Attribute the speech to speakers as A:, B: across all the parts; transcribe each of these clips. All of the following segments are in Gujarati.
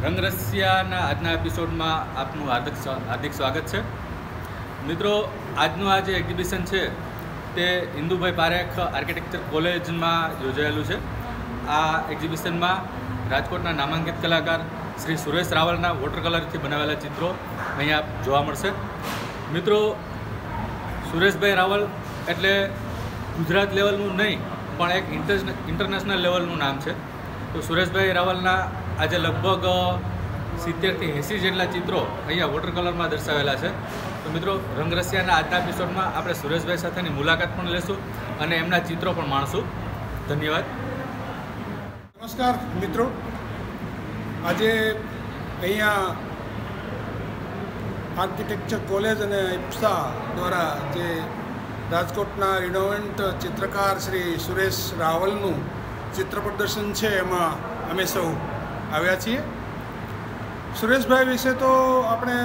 A: રંગરસિયાના આજના એપિસોડમાં આપનું હાર્દિક સ્વાગત છે. મિત્રો, આજનું આ જે એક્ઝિબિશન છે તે ઇન્દુભાઈ પારેખ આર્કિટેક્ચર કોલેજમાં યોજાયેલું છે. આ એક્ઝિબિશનમાં રાજકોટના નામાંકિત કલાકાર શ્રી સુરેશ રાવલના વોટર કલરથી બનાવેલા ચિત્રો અહીંયા જોવા મળશે. મિત્રો, સુરેશભાઈ રાવલ એટલે ગુજરાત લેવલનું નહીં પણ એક ઇન્ટરનેશનલ લેવલનું નામ છે. તો સુરેશભાઈ રાવલના આજે લગભગ 70થી 80 જેટલા ચિત્રો અહીંયા વોટર કલરમાં દર્શાવેલા છે. તો મિત્રો, રંગરસિયાના આજના એપિસોડમાં આપણે સુરેશભાઈ સાથેની મુલાકાત પણ લેશું અને એમના ચિત્રો પણ માણશું. ધન્યવાદ.
B: નમસ્કાર મિત્રો, આજે અહીંયા આર્કિટેક્ચર કોલેજ અને ઇપ્સા દ્વારા જે રાજકોટના રિનોવેન્ટ ચિત્રકાર શ્રી સુરેશ રાવલનું ચિત્ર પ્રદર્શન છે એમાં અમે સૌ આવ્યા છીએ. સુરેશભાઈ વિશે તો આપણે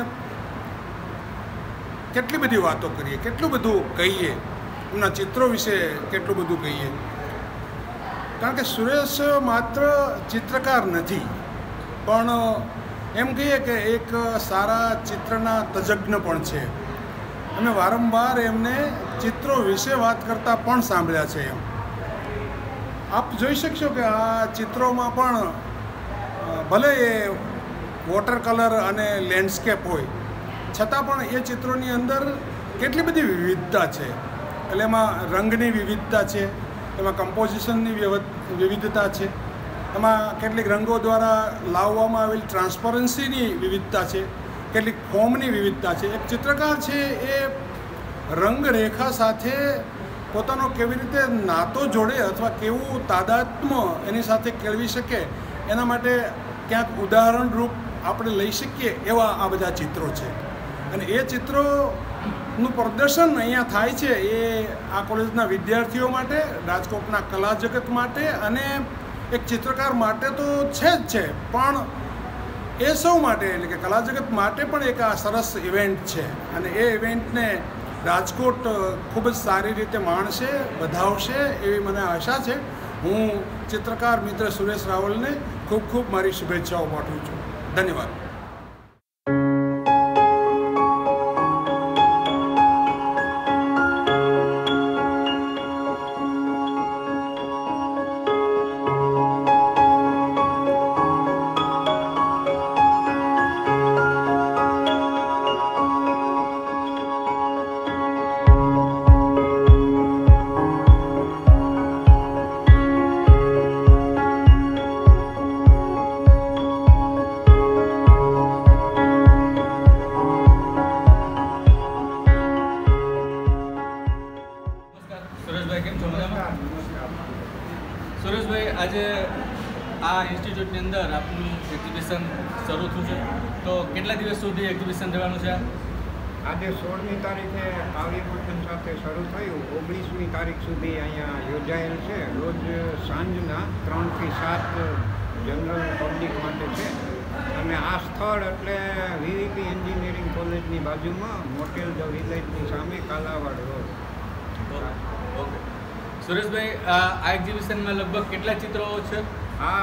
B: કેટલી બધી વાતો કરીએ, કેટલું બધું કહીએ, એમના ચિત્રો વિશે કેટલું બધું કહીએ, કારણ કે સુરેશ માત્ર ચિત્રકાર નથી પણ એમ કહીએ કે એક સારા ચિત્રના તજજ્ઞ પણ છે. અમે વારંવાર એમને ચિત્રો વિશે વાત કરતા પણ સાંભળ્યા છે. એમ આપ જોઈ શકશો કે આ ચિત્રોમાં પણ ભલે એ વોટર કલર અને લેન્ડસ્કેપ હોય છતાં પણ એ ચિત્રોની અંદર કેટલી બધી વિવિધતા છે. એટલે એમાં રંગની વિવિધતા છે, એમાં કમ્પોઝિશનની વિવિધતા છે, એમાં કેટલીક રંગો દ્વારા લાવવામાં આવેલી ટ્રાન્સપરન્સીની વિવિધતા છે, કેટલીક ફોર્મની વિવિધતા છે. એક ચિત્રકાર છે એ રંગરેખા સાથે પોતાનો કેવી રીતે નાતો જોડે અથવા કેવું તાદાત્મ્ય એની સાથે કેળવી શકે એના માટે ક્યાંક ઉદાહરણરૂપ આપણે લઈ શકીએ એવા આ બધા ચિત્રો છે. અને એ ચિત્રોનું પ્રદર્શન અહીંયા થાય છે એ આ કોલેજના વિદ્યાર્થીઓ માટે, રાજકોટના કલા જગત માટે અને એક ચિત્રકાર માટે તો છે જ છે, પણ એ સૌ માટે એટલે કે કલા જગત માટે પણ એક આ સરસ ઇવેન્ટ છે. અને એ ઇવેન્ટને રાજકોટ ખૂબ જ સારી રીતે માણશે, વધાવશે એવી મને આશા છે. હું ચિત્રકાર મિત્ર સુરેશ રાવલને ખૂબ ખૂબ મારી શુભેચ્છાઓ પાઠવું છું. ધન્યવાદ. સુરેશભાઈ, આજે આ ઇન્સ્ટિટ્યૂટની અંદર આપનું એક્ઝિબિશન શરૂ થયું છે, તો કેટલા દિવસ સુધી એક્ઝિબિશન રહેવાનું છે?
C: આજે 16મી તારીખે કાવ્ય પૂજન સાથે શરૂ થયું. 19મી તારીખ સુધી અહીંયા યોજાયેલ છે. રોજ સાંજના 3 થી 7 જનરલ પબ્લિક માટે છે. અને આ સ્થળ એટલે વીવીપી એન્જિનિયરિંગ કોલેજની બાજુમાં મોટેલ ધ વિલેજની સામે કાલાવાડ રોડ.
A: ઓકે સુરેશભાઈ, આ એક્ઝિબિશનમાં લગભગ કેટલા ચિત્રો છે?
C: આ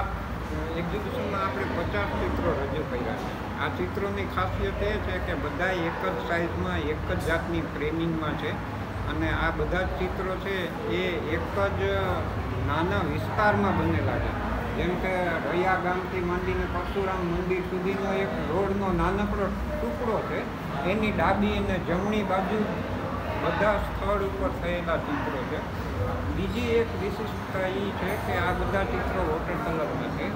C: એક્ઝિબિશનમાં આપણે 50 ચિત્રો રજૂ કર્યા છે. આ ચિત્રોની ખાસિયત એ છે કે બધા એક જ સાઇઝમાં એક જ જાતની ફ્રેમિંગમાં છે. અને આ બધા જ ચિત્રો છે એ એક જ નાના વિસ્તારમાં બનેલા છે. જેમ કે રૈયા ગામથી માંડીને પરશુરામ મંદિર સુધીનો એક રોડનો નાનકડો ટુકડો છે. એની ડાબી અને જમણી બાજુ બધા સ્થળ ઉપર થયેલા ચિત્રો છે. બીજી એક વિશિષ્ટતા એ છે કે આ બધા ચિત્રો વોટર કલરમાં છે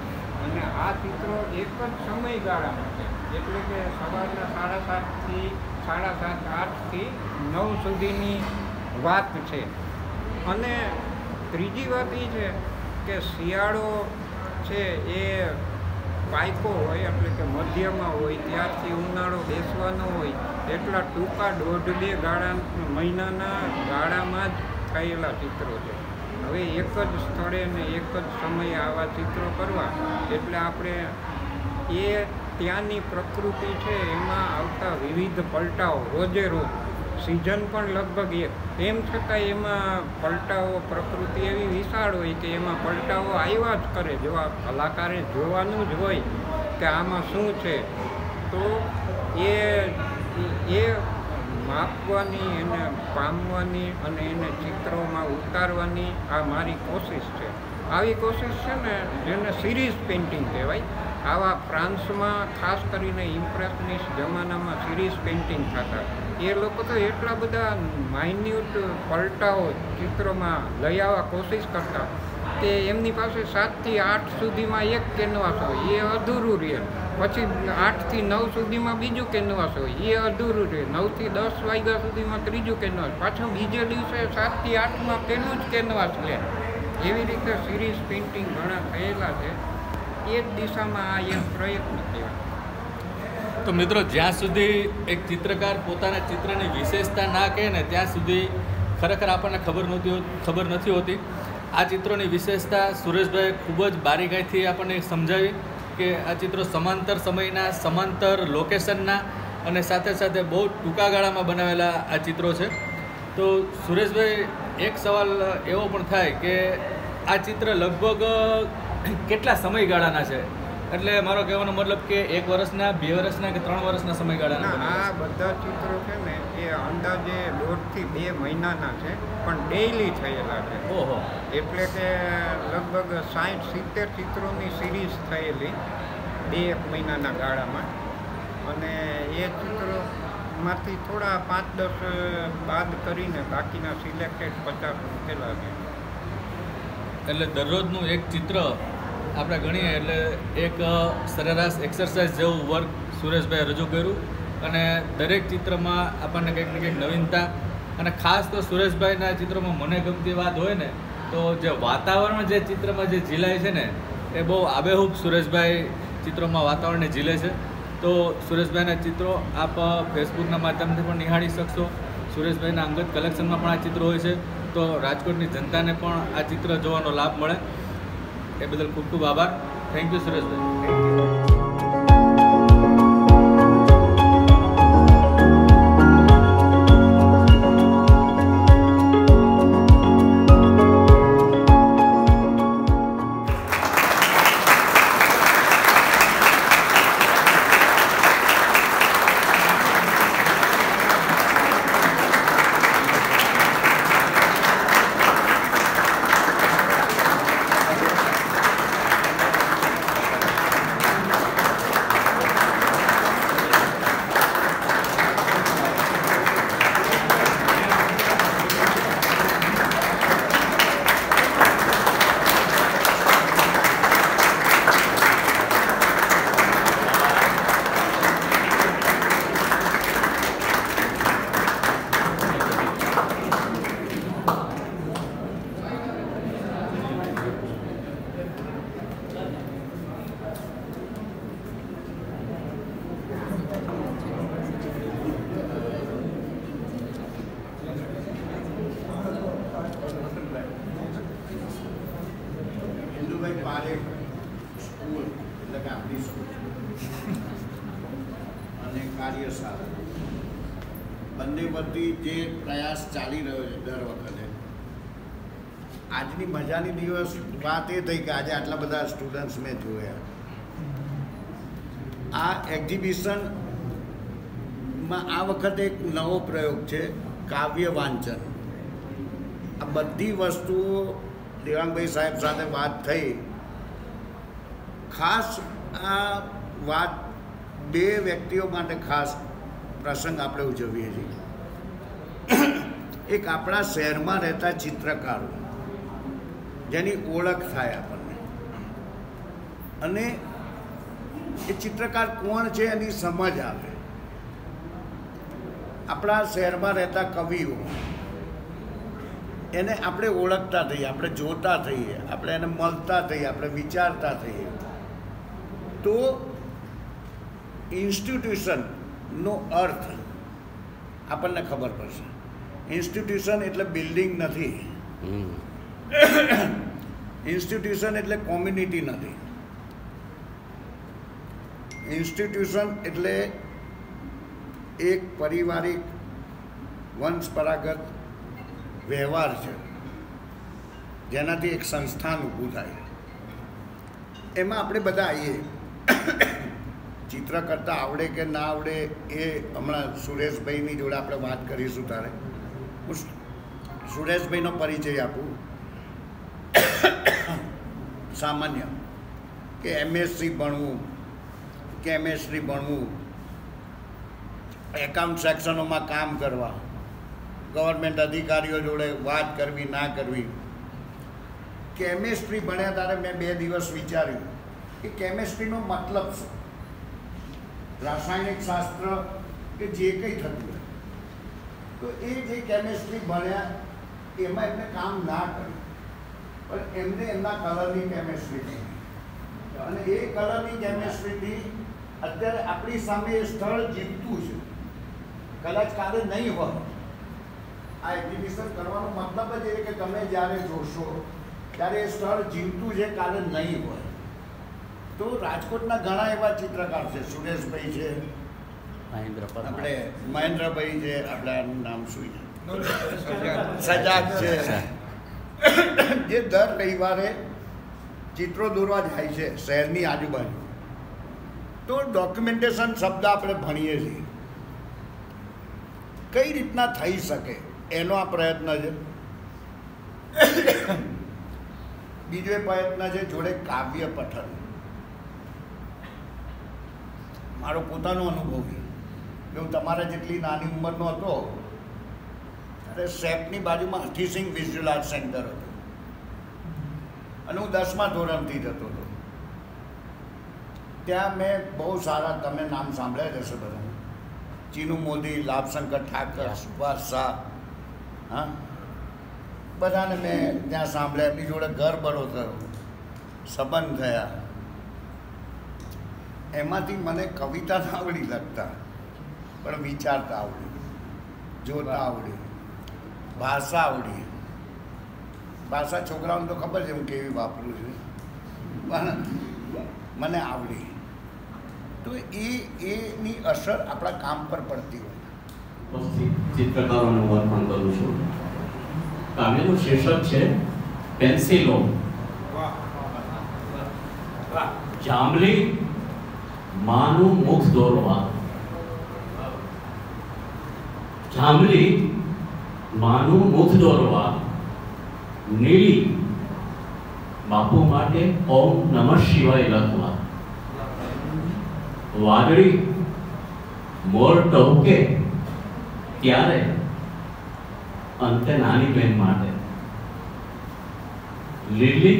C: અને આ ચિત્રો એક જ સમયગાળામાં છે. એટલે કે સવારના 7:30 8થી 9 સુધીની વાત છે. અને ત્રીજી વાત એ છે કે શિયાળો છે એ પાયકો હોય એટલે કે મધ્યમાં હોય ત્યારથી ઉનાળો બેસવાનો હોય એટલા ટૂંકા 1.5-2 મહિનાના ગાળામાં જ થયેલા ચિત્રો છે. હવે એક જ સ્થળે ને એક જ સમયે આવા ચિત્રો કરવા એટલે આપણે એ ત્યાંની પ્રકૃતિ છે એમાં આવતા વિવિધ પલટાઓ રોજે રોજ સિઝન પણ લગભગ એમ છતાં એમાં પલટાઓ પ્રકૃતિ એવી વિશાળ હોય કે એમાં પલટાઓ આવ્યા જ કરે. જો આ કલાકારે જોવાનું જ હોય કે આમાં શું છે, તો એ માપવાની, એને પામવાની અને એને ચિત્રોમાં ઉતારવાની આ મારી કોશિશ છે. આવી કોશિશ છે ને જેને સિરીઝ પેઇન્ટિંગ કહેવાય. આવા ફ્રાન્સમાં ખાસ કરીને ઇમ્પ્રેશનિસ્ટ જમાનામાં સિરીઝ પેઇન્ટિંગ થતા. એ લોકો તો એટલા બધા માઇન્યુટ પલટાઓ ચિત્રોમાં લઈ આવવા કોશિશ કરતા કે એમની પાસે 7 થી 8 સુધીમાં એક કેનવાસ હોય, એ અધૂરું રહે. પછી 8 થી 9 સુધીમાં બીજું કેનવાસ હોય, એ અધૂરું રહે. 9 થી 10 વાગ્યા સુધીમાં ત્રીજું કેનવાસ, પાછું બીજે દિવસે 7 થી 8માં પેલું જ કેનવાસ લે. એવી રીતે સિરીઝ પેઇન્ટિંગ ઘણા થયેલા છે. એ જ દિશામાં આ એક પ્રયત્ન કહેવાય.
A: તો મિત્રો, જ્યાં સુધી એક ચિત્રકાર પોતાના ચિત્રની વિશેષતા ના કહે ને ત્યાં સુધી ખરેખર આપણને ખબર નથી હોતી. આ ચિત્રોની વિશેષતા સુરેશભાઈ ખૂબ જ બારીકાઈથી આપણને સમજાવી કે આ ચિત્રો સમાંતર સમયના, સમાંતર લોકેશનના અને સાથે સાથે બહુ ટૂંકા ગાળામાં બનાવેલા આ ચિત્રો છે. તો સુરેશભાઈ, એક સવાલ એવો પણ થાય કે આ ચિત્ર લગભગ કેટલા સમયગાળાના છે? એટલે મારો કહેવાનો મતલબ કે 1 વર્ષના, 2 વર્ષના કે 3 વર્ષના સમયગાળાના?
C: આ બધા ચિત્રો છે ને એ અંદાજે 1.5 થી 2 મહિનાના છે, પણ ડેઇલી થયેલા છે.
A: ઓહો! એટલે
C: કે લગભગ 60-70 ચિત્રોની સિરીઝ થયેલી 2-1 મહિનાના ગાળામાં. અને એ ચિત્રોમાંથી થોડા 5-10 બાદ કરીને બાકીના સિલેક્ટેડ 50 મૂકેલા છે.
A: એટલે દરરોજનું એક ચિત્ર આપણે ગણીએ એટલે એક સરેરાશ એક્સરસાઇઝ જેવું વર્ક સુરેશભાઈએ રજૂ કર્યું. અને દરેક ચિત્રમાં આપણને કંઈક ને કંઈક નવીનતા, અને ખાસ તો સુરેશભાઈના ચિત્રોમાં મને ગમતી વાત હોય ને તો જે વાતાવરણ જે ચિત્રમાં જે ઝીલાય છે ને એ બહુ આબેહૂબ સુરેશભાઈ ચિત્રોમાં વાતાવરણને ઝીલે છે. તો સુરેશભાઈના ચિત્રો આપ ફેસબુકના માધ્યમથી પણ નિહાળી શકશો. સુરેશભાઈના અંગત કલેક્શનમાં પણ આ ચિત્રો હોય છે. તો રાજકોટની જનતાને પણ આ ચિત્ર જોવાનો લાભ મળે. એ બદલ ખૂબ ખૂબ આભાર. Thank you Sureshbhai.
C: Thank you.
D: બંને વતી જે પ્રયાસ ચાલી રહ્યો છે દર વખતે, આજની મજાની દિવસ વાત એ થઈ કે આજે આટલા બધા સ્ટુડન્ટ્સ મેં જોયા. આ એક્ઝિબિશનમાં આ વખતે એક નવો પ્રયોગ છે, કાવ્ય વાંચન. આ બધી વસ્તુઓ દેવાંગભાઈ સાહેબ સાથે વાત થઈ. ખાસ આ વાત 2 વ્યક્તિઓ માટે ખાસ પ્રસંગ આપણે ઉજવીએ છીએ. એક આપણા શહેરમાં રહેતા ચિત્રકારો જેની ઓળખ થાય આપણને, અને એ ચિત્રકાર કોણ છે એની સમજ આવે. આપણા શહેરમાં રહેતા કવિઓ, એને આપણે ઓળખતા થઈએ, આપણે જોતા થઈએ, આપણે એને મળતા થઈએ, આપણે વિચારતા થઈએ. તો ઇન્સ્ટિટ્યુશનનો અર્થ આપણને ખબર પડશે. ઇન્સ્ટિટ્યુશન એટલે બિલ્ડિંગ નથી, ઇન્સ્ટિટ્યુશન એટલે કોમ્યુનિટી નથી, ઇન્સ્ટિટ્યુશન એટલે એક પારિવારિક વંશપરાગત વ્યવહાર છે જેનાથી એક સંસ્થાન ઊભું થાય. એમાં આપણે બધા આવીએ. ચિત્ર કરતાં આવડે કે ના આવડે એ હમણાં સુરેશભાઈની જોડે આપણે વાત કરીશું. તારે હું સુરેશભાઈનો પરિચય આપું. સામાન્ય કે એમએસસી ભણવું, કેમેસ્ટ્રી ભણવું, એકાઉન્ટ સેક્શનોમાં કામ કરવા, ગવર્મેન્ટ અધિકારીઓ જોડે વાત કરવી ના કરવી. કેમેસ્ટ્રી ભણ્યા ત્યારે મેં 2 દિવસ વિચાર્યું કે કેમેસ્ટ્રીનો મતલબ શું. રાસાયણિક શાસ્ત્ર કે જે કંઈ થતું હોય તો એ જે કેમેસ્ટ્રી ભણ્યા એમાં એમને કામ ના કર્યું, પણ એમને એમના કલરની કેમેસ્ટ્રી ભણી અને એ કલરની કેમેસ્ટ્રીથી અત્યારે આપણી સામે એ સ્થળ જીવતું છે. કદાચ કાલે નહીં હોય. આ એક્ઝિબિશન કરવાનો મતલબ જ એ કે તમે જ્યારે જોશો ત્યારે એ સ્થળ જીવતું છે, કાલે નહીં હોય. તો રાજકોટના ઘણા એવા ચિત્રકાર છે. સુરેશભાઈ છે, આપણે મહેન્દ્રભાઈ છે, આપણાનું નામ શું છે, સજાગ છે, જે દર રવિવારે ચિત્રો દોરવા જાય છે શહેરની આજુબાજુ. તો ડોક્યુમેન્ટેશન શબ્દ આપણે ભણીએ છીએ, કઈ રીતના થઈ શકે એનો આ પ્રયત્ન છે. બીજો એ પ્રયત્ન છે જોડે કાવ્ય પઠન. મારો પોતાનો અનુભવ કે હું તમારા જેટલી નાની ઉંમરનો હતો ત્યારે સેપની બાજુમાં હઠીસિંગ વિઝ્યુઅલ આર્ટ સેન્ટર હતું અને હું 10મા ધોરણથી જતો હતો. ત્યાં મેં બહુ સારા, તમે નામ સાંભળ્યા જશે બધા, ચીનુ મોદી, લાભશંકર ઠાકર, સુભાષ શાહ, હા, બધાને મેં ત્યાં સાંભળ્યા. એમની જોડે ગરબડો થયો, સંબંધ થયા. એમાંથી મને કવિતા ના આવડી લખતા, પણ વિચારતા આવડી, જોતા આવડી, ભાષા આવડી. ભાષા છોકરાઓને તો ખબર છે હું કેવી વાપરું છું, પણ મને આવડી. તો એની અસર આપણા કામ પર પડતી હોય.
E: ચિત્રકારોને હું અર્પણ કરું છું. કાવ્યનું શીર્ષક છે પેન્સિલો. જાંબલી માનું મુખ દોરવા. જાંબલી માનું મુખ દોરવા, નીલી બાપુ માટે ઓમ નમઃ શિવાય લખવા. વાદળી મોર ટહુકે ત્યારે અંતે નાની બહેન માટે. લીલી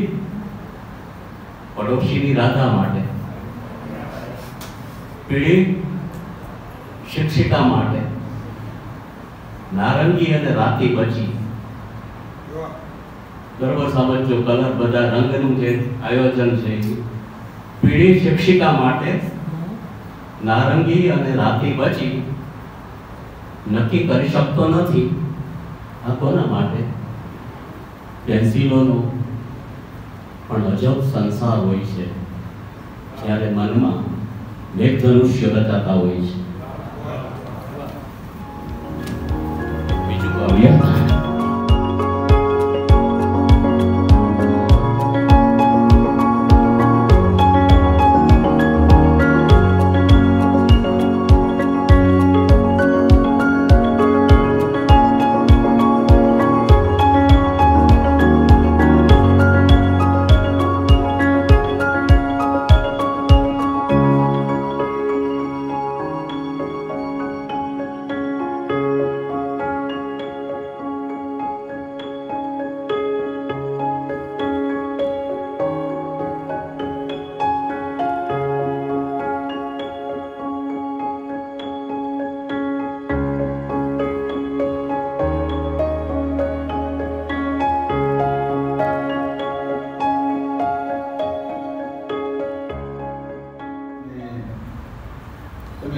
E: પડોશીની રાધા માટે. પીળી શિક્ષિકા માટે. નારંગી અને રાતી બચી. બરોબર સમજો, કલર બધા રંગનું જે આયોજન છે. પીળી શિક્ષિકા માટે, નારંગી અને રાતી બચી. નક્કી કરી શકતો નથી આ કોના માટે. પેન્સિલોનો પણ અજબ સંસાર હોય છે જ્યારે મનમાં મેઘધનુષ્ય રચાતા હોય છે. બીજું કાવ્ય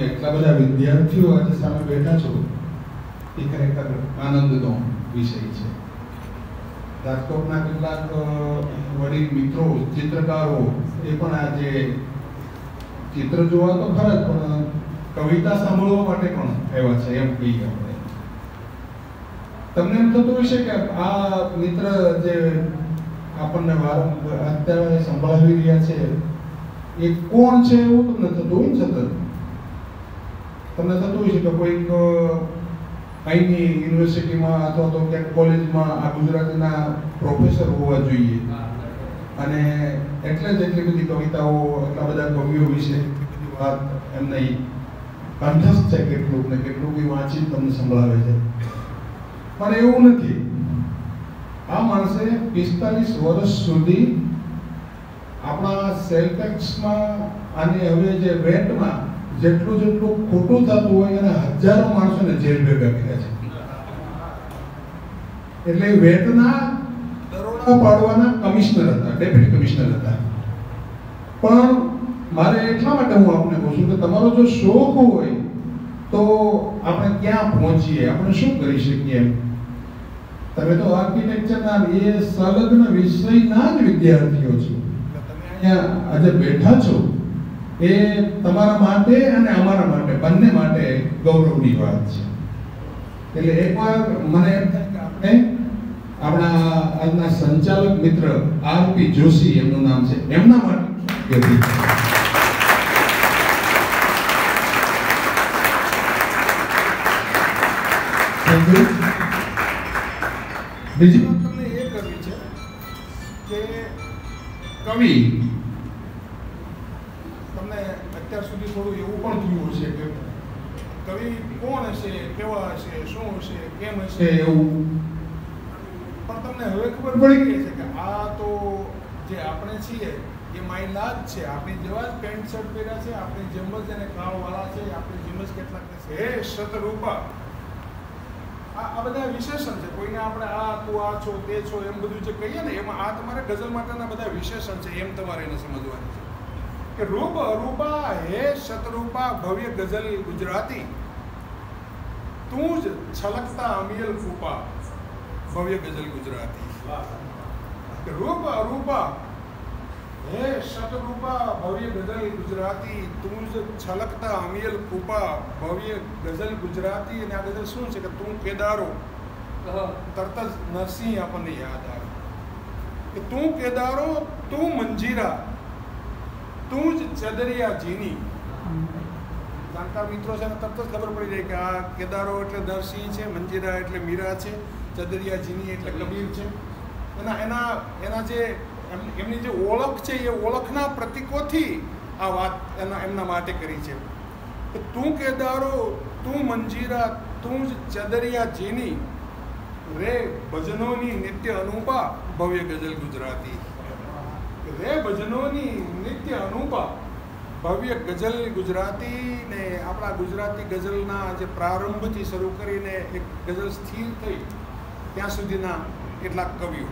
F: એટલા બધા વિદ્યાર્થીઓ આજે સામે બેઠા છો એ ખરેખર આનંદનો વિષય છે. રાજકોટના કેટલાક વડીલ મિત્રો, ચિત્રકારો એ પણ આજે ચિત્ર જોવા તો ખરા જ, પણ કવિતા સાંભળવા માટે પણ આવ્યા છે એમ કહીએ આપણે. તમને એમ થતું હશે કે આ મિત્ર જે આપણને અત્યારે સંભળાવી રહ્યા છે એ કોણ છે એવું તમને થતું હોય ને સતત. તમને થતું હોય છે કે કોઈક અહીંની યુનિવર્સિટીમાં અથવા તો ક્યાંક કોલેજમાં આ ગુજરાતીના પ્રોફેસર હોવા જોઈએ, અને એટલે જ એટલી બધી કવિતાઓ, એટલા બધા કવિઓ વિશે વાત એમને કંઠસ્થ છે, કેટલુંક ને કેટલુંક વાંચી તમને સંભળાવે છે. પણ એવું નથી. આ માણસે 45 વર્ષ સુધી આપણા સેલ ટેક્સમાં અને હવે જે વેટમાં જેટલું ખોટું થતું હોય એને હજારો માણસોને જેલ ભેગા કર્યા છે. એટલે વેટના દરોડા પાડવાના કમિશનર હતા, ડેપ્યુટી કમિશનર હતા. પણ મારે એટલા માટે હું આપને કહું છું કે તમારો જો શોખ હોય તો આપણે ક્યાં પહોંચીએ, આપણે શું કરી શકીએ. તમે તો આર્કિટેક્ચરના એ સંલગ્ન વિષયના જ વિદ્યાર્થીઓ છો. તમે અહીંયા આજે બેઠા છો એ તમારા માટે અને અમારા માટે, બંને માટે ગૌરવની વાત છે. એટલે એકવાર મને એમ થાય કે આપણે આપણા આજના સંચાલક મિત્ર આરપી જોશી એમનું નામ છે, એમના માટે બીજી વાત તમને એ કરવી છે કે કવિ, તમને અત્યાર સુધી થોડું એવું પણ થયું હશે કે કવિ કોણ હશે, કેવા હશે, શું હશે, કેમ હશે એવું. પણ તમને હવે ખબર પડી ગઈ છે કે આ તો જે આપણે છીએ એ માયલા જ છે. આપણી જેવા જ પેન્ટ શર્ટ પહેર્યા છે, આપણી જેમ જ એને કાળવાળા છે, આપણી જેમ જ કેટલાક છે. હે શતરૂપા, આ બધા વિશેષણ છે. કોઈને આપણે આ તું આ છો, તે છો એમ બધું જે કહીએ ને, એમાં આ તમારે ગઝલ માટેના બધા વિશેષણ છે, એમ તમારે એને સમજવાનું છે કે રૂપ અરૂપા હે શતરૂપા ભવ્ય ગઝલ ગુજરાતી, તું જ છલકતા અમિયલ ફૂપા ભવ્ય ગઝલ ગુજરાતી. રૂપ અરૂપા હે શતરૂપા ભવ્ય ગઝલ ગુજરાતી, તું જ છલકતા અમિયલ ફૂપા ભવ્ય ગઝલ ગુજરાતી. અને આ ગઝલ શું છે કે તું કેદારો, તરત જ નરસિંહ આપણને યાદ આવે કે તું કેદારો, તું મંજીરા, તું જ ચદરિયા જીની. જાણકાર મિત્રો છે ને તરત જ ખબર પડી જાય કે આ કેદારો એટલે નરસિંહ છે, મંજીરા એટલે મીરા છે, ચદરિયા જીની એટલે કબીર છે. એના જે એમની જે ઓળખ છે એ ઓળખના પ્રતીકોથી આ વાત એમના માટે કરી છે કે તું કેદારો, તું મંજીરા, તું જ ચદરિયા જીની, રે ભજનોની નિત્ય અનુપા ભવ્ય ગઝલ ગુજરાતી. રે ભજનોની નિત્ય અનુપા ભવ્ય ગઝલ ગુજરાતી. ને આપણા ગુજરાતી ગઝલના જે પ્રારંભથી શરૂ કરીને એક ગઝલ સ્થિર થઈ ત્યાં સુધીના કેટલાક કવિઓ: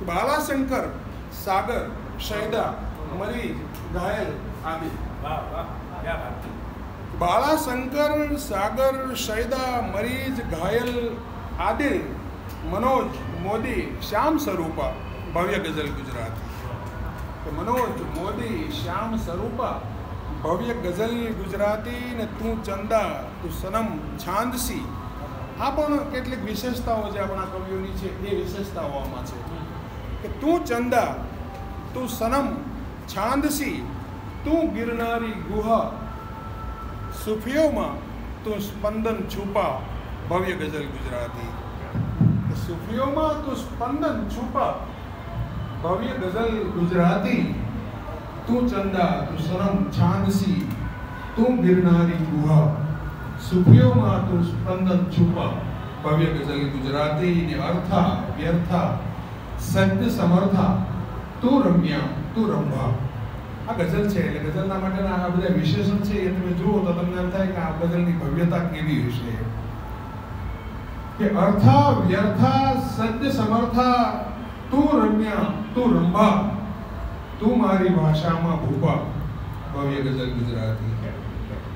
F: બાલાશંકર, સાગર, શૈદા, મરી, ઘાયલ આદિ. બાલાશંકર, સાગર, શૈદા, મરીજ, ઘાયલ, આદિલ, મનોજ, મોદી, શ્યામ સ્વરૂપા ભવ્ય ગઝલ ગુજરાતી. મનોજ, મોદી, શ્યામ સ્વરૂપા ભવ્ય ગઝલ ગુજરાતી. ને તું ચંદા, તું સનમ, છાંદસી. આ પણ કેટલીક વિશેષતાઓ જે આપણા કવિઓની છે એ વિશેષતાઓ આમાં છે કે તું ચંદા, તું સનમ, છાંદસી, તું ગિરનારી ગુહા, સુફીઓમાં તું સ્પંદન છુપા ભવ્ય ગઝલ ગુજરાતી. સુફીઓમાં તું સ્પંદન છુપા ભવ્ય ગઝલ ગુજરાતી. તું ચંદા, તું સનમ, છાંદસી, તું ગિરનારી ગુહા, સુફીઓમાં તું સ્પંદન છુપા ભવ્ય ગઝલ ગુજરાતી. ને અર્થા, વ્યર્થા, સત્ય સમર્થા, તું રમ્યા, તું રંભા. આ ગઝલ છે એટલે ગઝલના માટેના આ બધા વિશેષણ છે એ તમે જુઓ તો તમને એમ થાય કે આ ગઝલની ભવ્યતા કેવી હશે. કે અર્થા, વ્યર્થા, સત્ય સમર્થા, તું રમ્યા, તું રંભા, તું મારી ભાષામાં ભૂપા ભવ્ય ગઝલ ગુજરાતી.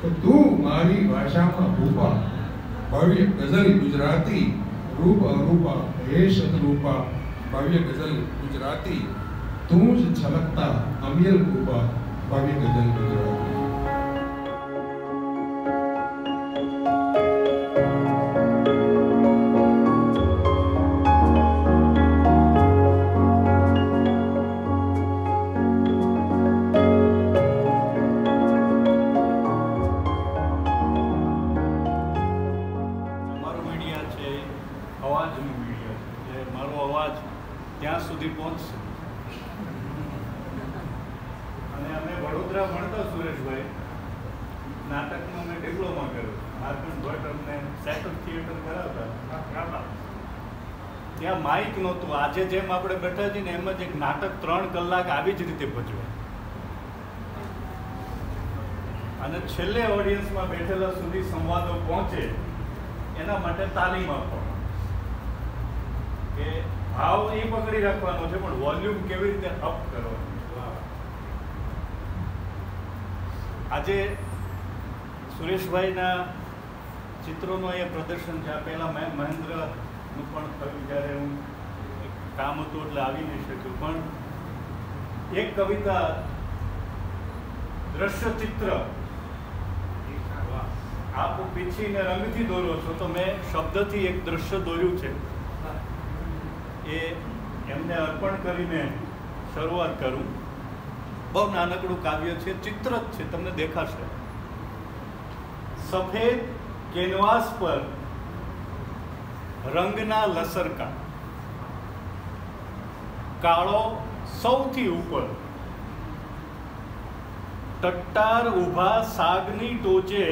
F: તો તું મારી ભાષામાં ભૂપા ભવ્ય ગઝલ ગુજરાતી. રૂપ અરૂપા હે શતરૂપા ભવ્ય ગઝલ ગુજરાતી. તું જ છલકતા અમિયલ ફૂપા ભવ્ય ગઝલ ગુજરાતી.
G: ભાઈ, નાટકમાં મેં ડિપ્લોમા કર્યું. માર્કન ભટ્ટ અમને સેટઅપ થિયેટર કરાવતા. ત્યાં માઇક નહોતું. આજે જેમ આપણે બેઠા છીએ ને એમ જ એક નાટક 3 કલાક આવી જ રીતે ભજવે, અને છેલ્લે ઓડિયન્સમાં બેઠેલા સુધી સંવાદો પહોંચે એના માટે તાલીમ આપવામાં, કે ભાવ એ પકડી રાખવાનો છે પણ વોલ્યુમ કેવી રીતે અપ કરવાનો. આજે સુરેશભાઈના ચિત્રોનું અહીંયા પ્રદર્શન છે. આ પહેલાં મહેન્દ્રનું પણ થયું, જ્યારે હું એક કામ હતું એટલે આવી નહીં શક્યું. પણ એક કવિતા દ્રશ્ય ચિત્ર આપ પીછીને રંગથી દોરો છો, તો મેં શબ્દથી એક દ્રશ્ય દોર્યું છે. એ એમને અર્પણ કરીને શરૂઆત કરું. બહુ નાનકડું કાવ્ય છે, ચિત્ર જ છે, તમને દેખાશે. સફેદ કેનવાસ પર રંગના લસરકા, કાળો સૌથી ઉપર, ટટ્ટાર ઊભા સાગની ટોચે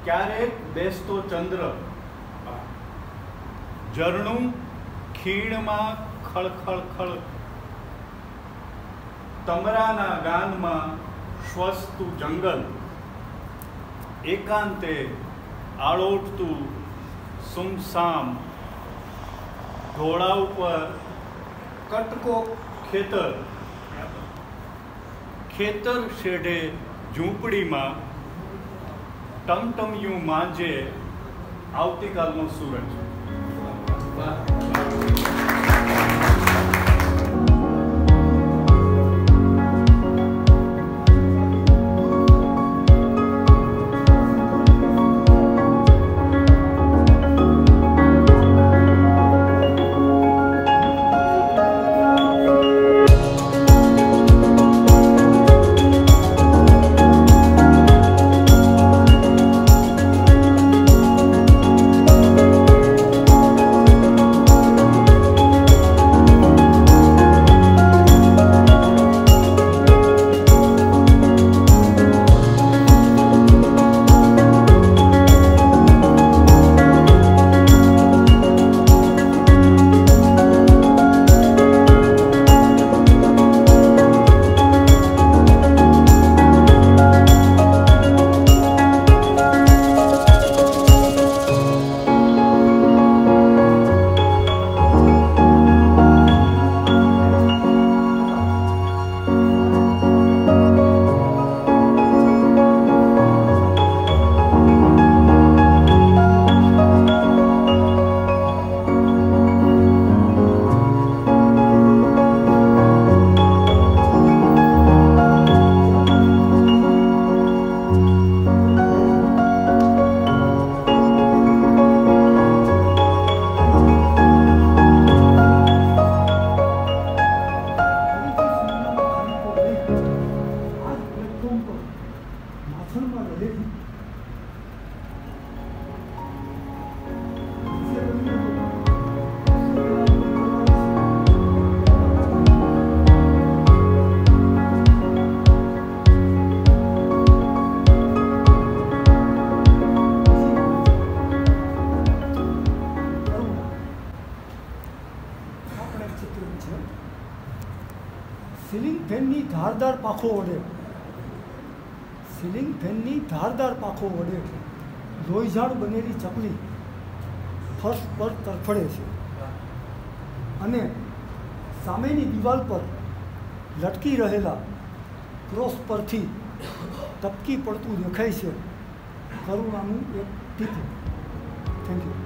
G: ક્યારેક બેસતો ચંદ્ર, ઝરણું ખીણમાં ખળખળ, તમરાના ગાનમાં શ્વસતું જંગલ, એકાંતે આળોટતું સુમસામ, ઢોળા ઉપર કટકો ખેતર, ખેતર શેઢે ઝૂંપડીમાં ટમટમિયું માંજે આવતીકાલનો સૂરજ.
H: સીલિંગ ફેનની ધારદાર પાંખો ઓઢે, સીલિંગ ફેનની ધારદાર પાંખો ઓઢે, લોહીઝાડ બનેલી ચકલી ફર્શ પર તરફડે છે અને સામેની દિવાલ પર લટકી રહેલા ક્રોસ પરથી ટપકી પડતું દેખાય છે કરુણાનું એક ટીપું. Thank you.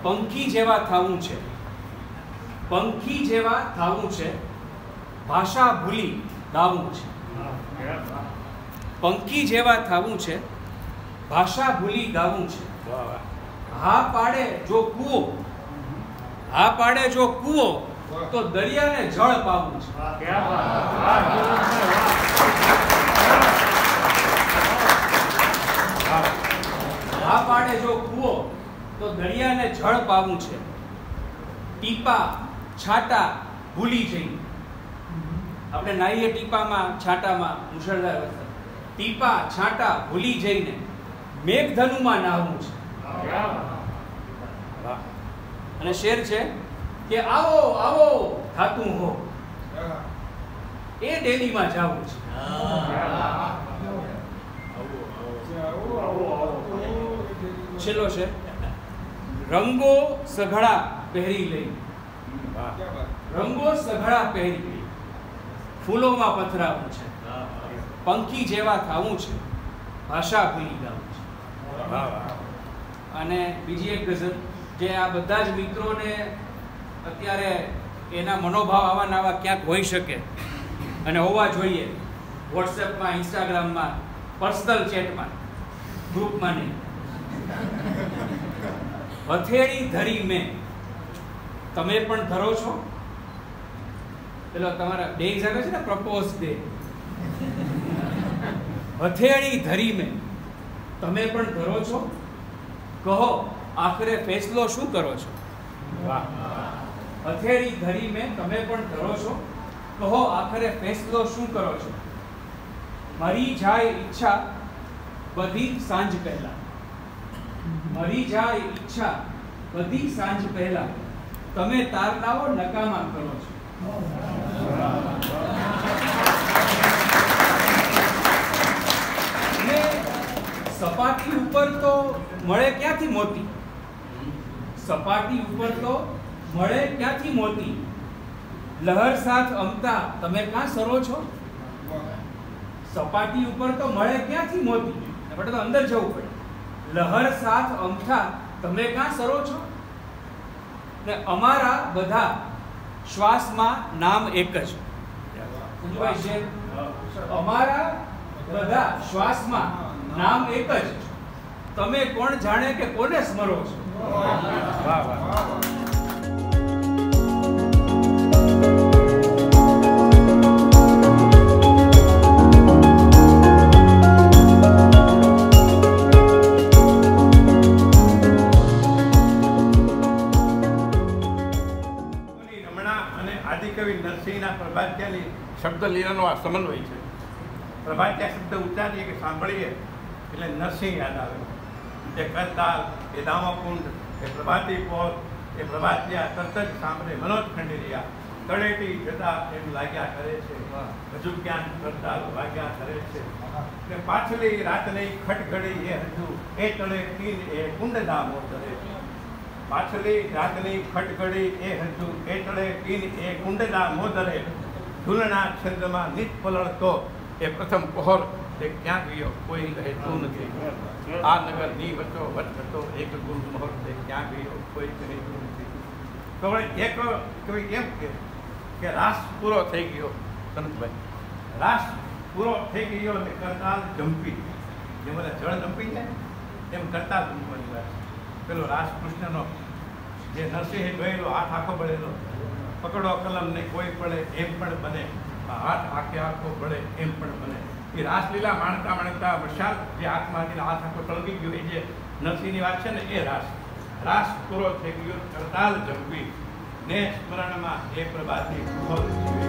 I: પંખી જેવા થાવું છે, પંખી જેવા થાવું છે, ભાષા ભૂલી ગાવું છે. પંખી જેવા થાવું છે, ભાષા ભૂલી ગાવું છે. હા પાડે જો કૂવો, હા પાડે જો કૂવો તો દરિયાને જળ પાવું છે. હા પાડે જો કૂવો તો દરિયાને જળ પાવું છે. ટીપા છાંટા ભૂલી જઈ. આપણે નાહીએ ટીપામાં છાંટામાં મુશળધાર વરસાદ. ટીપા છાંટા ભૂલી જઈને મેઘધનુમાં નાહવું છે. અને શેર છે કે આવો આવો થાતું હો એ ડેલીમાં જાવું છે. છેલ્લો છે રંગો સઘળા પહેરી લઈ. રંગો સઘળા પહેરી લઈ ફૂલોમાં પથરાવું છે. પંખી જેવા થાવું છે. ભાષા ભૂલી ગાવું છે. અને બીજી એક ગઝલ જે આ બધા જ મિત્રોને અત્યારે એના મનોભાવ આવા ને આવા ક્યાંક હોઈ શકે અને હોવા જોઈએ. વોટ્સએપમાં, ઇન્સ્ટાગ્રામમાં, પર્સનલ ચેટમાં, ગ્રુપમાં નહીં. હથેળી ધરી મેં તમે પણ ધરો છો. પેલો તમારા ડે આવે છે ને, પ્રપોઝ ડે. હથેળી ધરી મેં તમે પણ ધરો છો. કહો આખરે ફેસલો શું કરો છો. હથેળી ધરી મેં તમે પણ ધરો છો. કહો આખરે ફેસલો શું કરો છો. મરી જાય ઈચ્છા બધી સાંજ પહેલા. મરી જાય ઈચ્છા બધી સાંજ પહેલા તમે તારલાઓ નકામા કરો છો. અને સપાટી ઉપર તો મળે ક્યાંથી મોતી. સપાટી ઉપર તો મળે ક્યાંથી મોતી. લહર સાથ અમતા તમે ક્યાં સરો છો. સપાટી ઉપર તો મળે ક્યાંથી મોતી. આપણે તો અંદર જવું પડે. લહર સાથ અમથા તમે ક્યાં સરો છો. ને અમારા બધા શ્વાસમાં નામ એક જ. સંજુભાઈ છે અમારા બધા શ્વાસમાં નામ એક જ. તમે કોણ જાણે કે કોને સ્મરો છો. વાહ વાહ.
J: પ્રભાત્યાની શબ્દ લીલાનો આ સમન્વય છે. પ્રભાત્યા શબ્દ ઉચ્ચારીએ કે સાંભળીએ એટલે નરસિંહ યાદ આવે. એ કરતાલ, એ દામાકુંડ, એ પ્રભાતી પોર, એ પ્રભાત્યા તરત જ સાંભળે મનોજ ખંડેરિયા તળેટી જતા એમ લાગ્યા કરે છે. હજુ ક્યાં કરતાલ વાગ્યા કરે છે. ને પાછલી રાતની ખટઘડી એ હજુ એ તળે તીન એ કુંડના મોતરે. પાછલી રાતની ખટઘડી એ હજુ એ તળે તીન એ કુંડના મોદરે. ધૂલના છંદમાં નિત પલળતો એ પ્રથમ પહોર તે ક્યાં ગયો કોઈ કહેતું નથી. આ નગર ની વચ્ચો વચ હતો એક ગુરુ મોહર તે ક્યાં ગયો કોઈ કહેતું નથી. તો એક કોઈ એમ કે રાસ પૂરો થઈ ગયો. સંતભાઈ રાસ પૂરો થઈ ગયો ને કરતાલ જંપી. જે બધા જળ જંપી જાય એમ કરતાલ જંપવાની વાત. પેલો રાસ કૃષ્ણનો જે નરસિંહે ગયેલો હાથ આખો બળેલો. પકડો કલમ ને કોઈ પડે એમ પણ બને. હાથ આખે આખો પડે એમ પણ બને. એ રાસલીલા માણતા માણતા મશાલ જે હાથમાંથી હાથ આખો ટળગી ગયો એ જે નરસિંહની વાત છે ને એ રાસ. રાસ પૂરો થઈ ગયો કરતાલ જંપી ને સ્મરણમાં એ પ્રભાતી ફળ જીવે.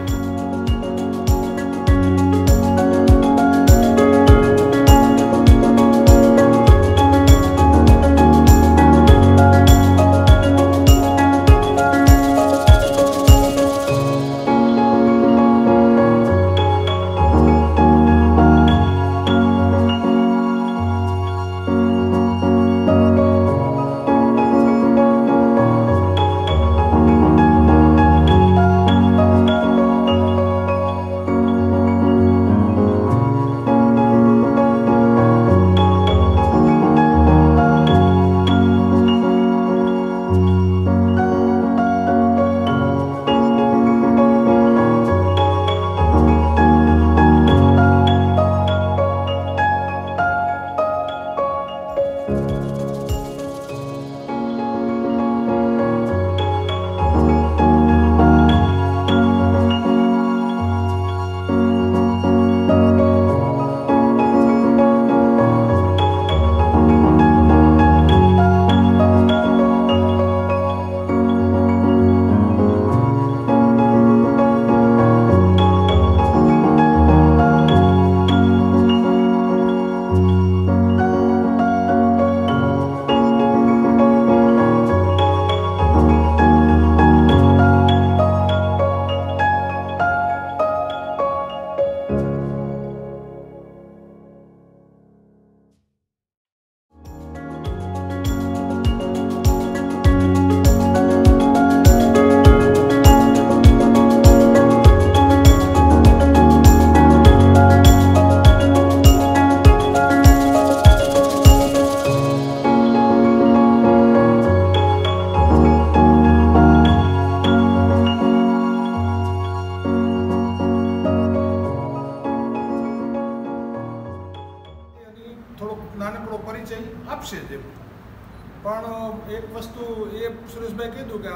B: એક વસ્તુ એ સુરેશભાઈ કીધું કે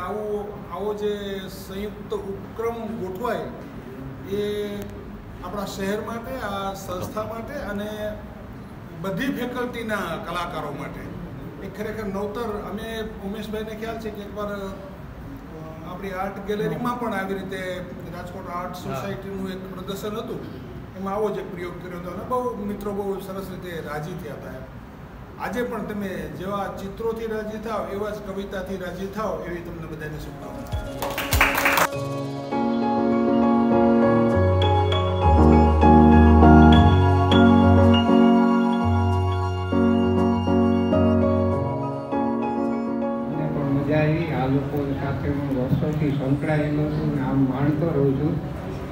B: આવો જે સંયુક્ત ઉપક્રમ ગોઠવાય એ આપણા શહેર માટે, આ સંસ્થા માટે અને બધી ફેકલ્ટીના કલાકારો માટે એ ખરેખર નવતર. અમે ઉમેશભાઈને ખ્યાલ છે કે એકવાર આપણી આર્ટ ગેલેરીમાં પણ આવી રીતે રાજકોટ આર્ટ સોસાયટીનું એક પ્રદર્શન હતું, એમાં આવો જ એક પ્રયોગ કર્યો હતો અને બહુ મિત્રો બહુ સરસ રીતે રાજી થયા હતા. આજે પણ તમે જેવા ચિત્રોથી રાજી થાવ એવા જ કવિતાથી રાજી થાવ એવી તમને બધાને શુભકામનાઓ.
C: આ લોકો સાથે હું વર્ષોથી સંકળાયેલો છું ને આમ માણતો રહું છું.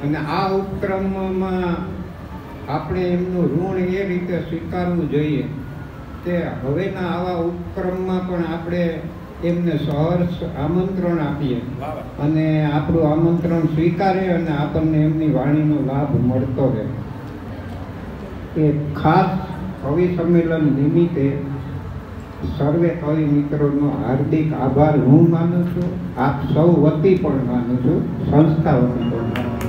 C: અને આ ઉપક્રમમાં આપણે એમનું ઋણ એ રીતે સ્વીકારવું જોઈએ કે હવેના આવા ઉપક્રમમાં પણ આપણે એમને સહર્ષ આમંત્રણ આપીએ અને આપણું આમંત્રણ સ્વીકારે અને આપણને એમની વાણીનો લાભ મળતો રહે. એ ખાસ કવિ સંમેલન નિમિત્તે સર્વે કવિ મિત્રોનો હાર્દિક આભાર હું માનું છું, આપ સૌ વતી પણ માનું છું, સંસ્થા વતી પણ માનું છું.